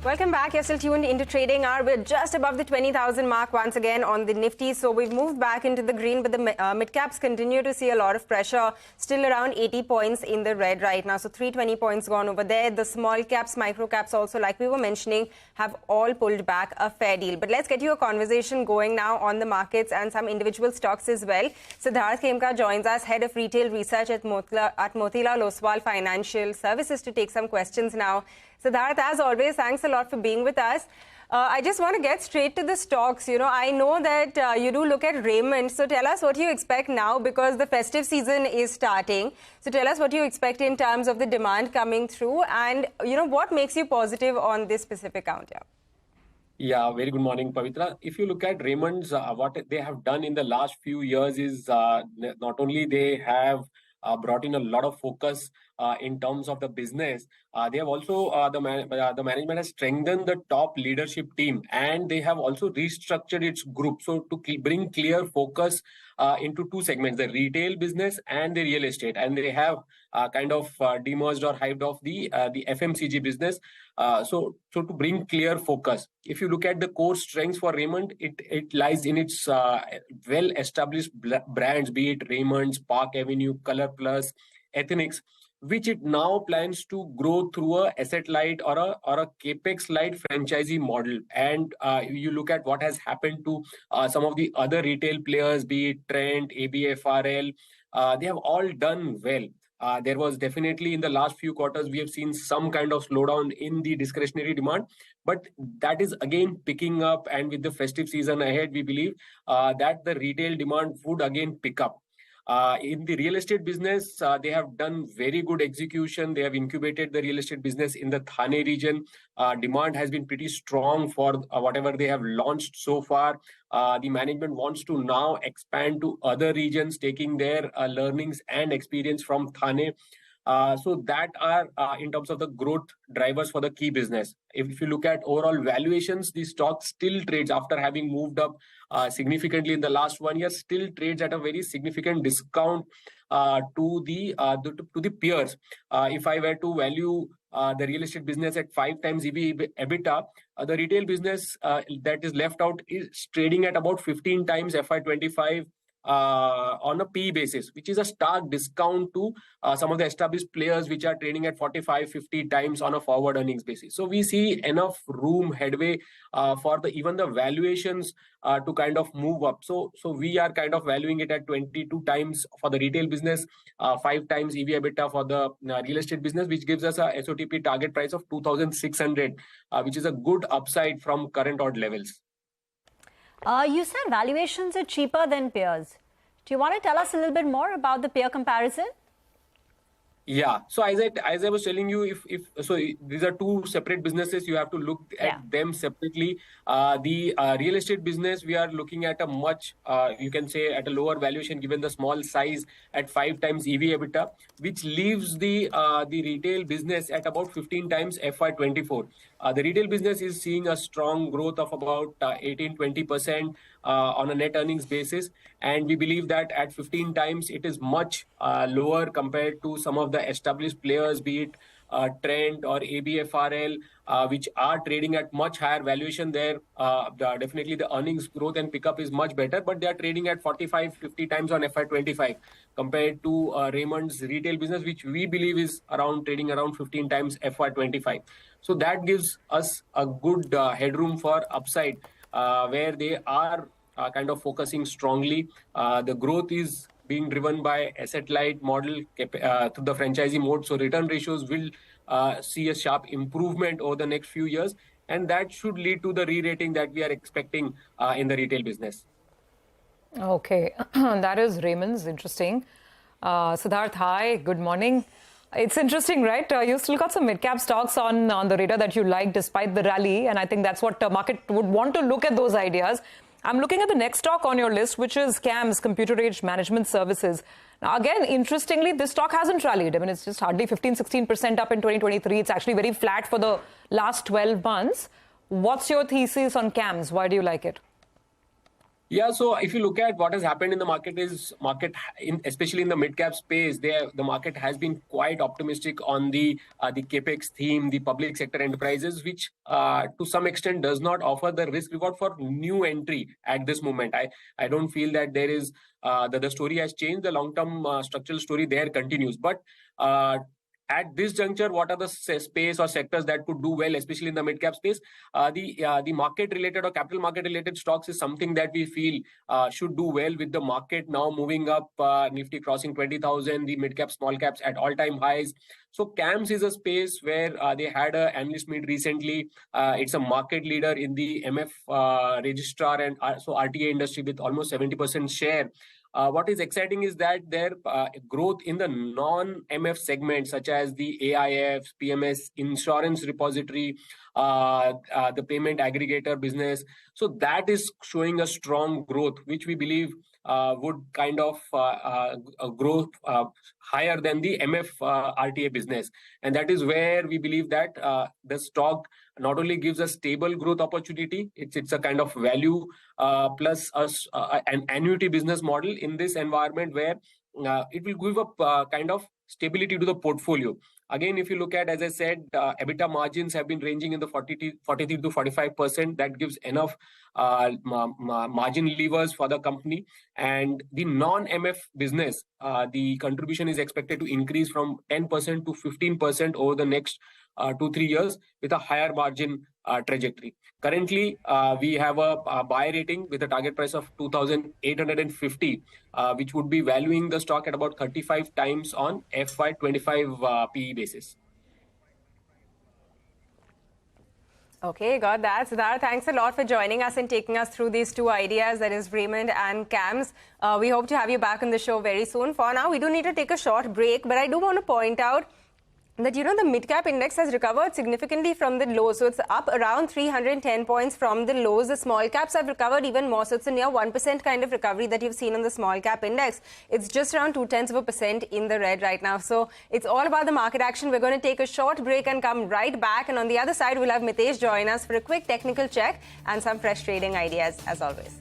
Welcome back. You're still tuned into Trading Hour. We're just above the 20,000 mark once again on the Nifty. So we've moved back into the green, but the mid-caps continue to see a lot of pressure. Still around 80 points in the red right now. So 320 points gone over there. The small caps, micro caps also, like we were mentioning, have all pulled back a fair deal. But let's get you a conversation going now on the markets and some individual stocks as well. Siddharth Khemka joins us, Head of Retail Research at Motilal Oswal Financial Services, to take some questions now. Siddharth, as always, thanks a lot for being with us. I just want to get straight to the stocks. I know that you do look at Raymond. So tell us what you expect now, because the festive season is starting. So tell us what you expect in terms of the demand coming through, and what makes you positive on this specific count. Yeah, very good morning, Pavitra. If you look at Raymond's, what they have done in the last few years is not only they have brought in a lot of focus in terms of the business, they have also, the management has strengthened the top leadership team, and they have also restructured its group. So to bring clear focus into two segments, the retail business and the real estate. And they have kind of demerged or hived off the FMCG business. So to bring clear focus, if you look at the core strengths for Raymond, it lies in its well-established brands, be it Raymond's, Park Avenue, Color Plus, Ethnix, which it now plans to grow through a asset-light or a capex-light franchisee model. And you look at what has happened to some of the other retail players, be it Trent, ABFRL, they have all done well. There was definitely in the last few quarters, we have seen some kind of slowdown in the discretionary demand, but that is again picking up. And with the festive season ahead, we believe that the retail demand would again pick up. In the real estate business, they have done very good execution. They have incubated the real estate business in the Thane region. Demand has been pretty strong for whatever they have launched so far. The management wants to now expand to other regions, taking their learnings and experience from Thane. So that are in terms of the growth drivers for the key business. If you look at overall valuations, the stock still trades, after having moved up significantly in the last 1 year, still trades at a very significant discount to the peers. If I were to value the real estate business at 5 times EV/EBITDA, the retail business that is left out is trading at about 15 times FY25 on a PE basis, which is a stark discount to some of the established players which are trading at 45, 50 times on a forward earnings basis. So we see enough room, headway for even the valuations to kind of move up. So we are kind of valuing it at 22 times for the retail business, 5 times EV/EBITDA for the real estate business, which gives us a SOTP target price of 2,600, which is a good upside from current odd levels. You said valuations are cheaper than peers. Do you want to tell us a little bit more about the peer comparison? Yeah. So as I was telling you, so these are two separate businesses. You have to look at them separately. The real estate business, we are looking at a much, you can say, at a lower valuation given the small size at 5 times EV/EBITDA, which leaves the retail business at about 15 times FY24. The retail business is seeing a strong growth of about 18-20% on a net earnings basis. And we believe that at 15 times, it is much lower compared to some of the established players, be it Trent or ABFRL, which are trading at much higher valuation there. Definitely the earnings growth and pickup is much better, but they are trading at 45-50 times on FY25 compared to Raymond's retail business, which we believe is trading around 15 times FY25. So that gives us a good headroom for upside, where they are kind of focusing strongly. The growth is being driven by asset-light model through the franchisee mode. So return ratios will see a sharp improvement over the next few years. And that should lead to the re-rating that we are expecting in the retail business. Okay, that is Raymond's. Interesting. Siddharth, hi, good morning. It's interesting, right? You still got some mid-cap stocks on the radar that you like despite the rally. And I think that's what the market would want to look at, those ideas. I'm looking at the next stock on your list, which is CAMS, Computer Age Management Services. Now, again, interestingly, this stock hasn't rallied. I mean, it's just hardly 15-16% up in 2023. It's actually very flat for the last 12 months. What's your thesis on CAMS? Why do you like it? Yeah, so if you look at what has happened in the market, especially in the mid cap space, the market has been quite optimistic on the capex theme, the public sector enterprises, which to some extent does not offer the risk reward for new entry at this moment. I don't feel that there is that the story has changed. The long term structural story there continues, but at this juncture, what are the space or sectors that could do well, especially in the mid cap space? The market related or capital market related stocks is something that we feel should do well, with the market now moving up, Nifty crossing 20,000, the mid cap, small caps at all time highs. So CAMS is a space where they had an analyst meet recently. It's a market leader in the MF registrar and so RTA industry with almost 70% share. What is exciting is that their growth in the non-MF segments, such as the AIFs, PMS, insurance repository, the payment aggregator business, so that is showing a strong growth, which we believe would kind of grow higher than the MF RTA business. And that is where we believe that the stock not only gives a stable growth opportunity, it's a kind of value plus an annuity business model in this environment where it will give a kind of stability to the portfolio. Again, if you look at, as I said, EBITDA margins have been ranging in the 43 to 45%. That gives enough margin levers for the company. And the non-MF business, the contribution is expected to increase from 10% to 15% over the next 2-3 years with a higher margin trajectory. Currently, we have a buy rating with a target price of 2,850, which would be valuing the stock at about 35 times on FY25 PE basis. Okay, got that. Siddharth, thanks a lot for joining us and taking us through these two ideas, that is Raymond and CAMS. We hope to have you back on the show very soon. For now, we do need to take a short break, but I do want to point out that, you know, the mid-cap index has recovered significantly from the lows. So it's up around 310 points from the lows. The small caps have recovered even more. So it's a near 1% kind of recovery that you've seen in the small cap index. It's just around 0.2% in the red right now. So it's all about the market action. We're going to take a short break and come right back. And on the other side, we'll have Mitesh join us for a quick technical check and some fresh trading ideas as always.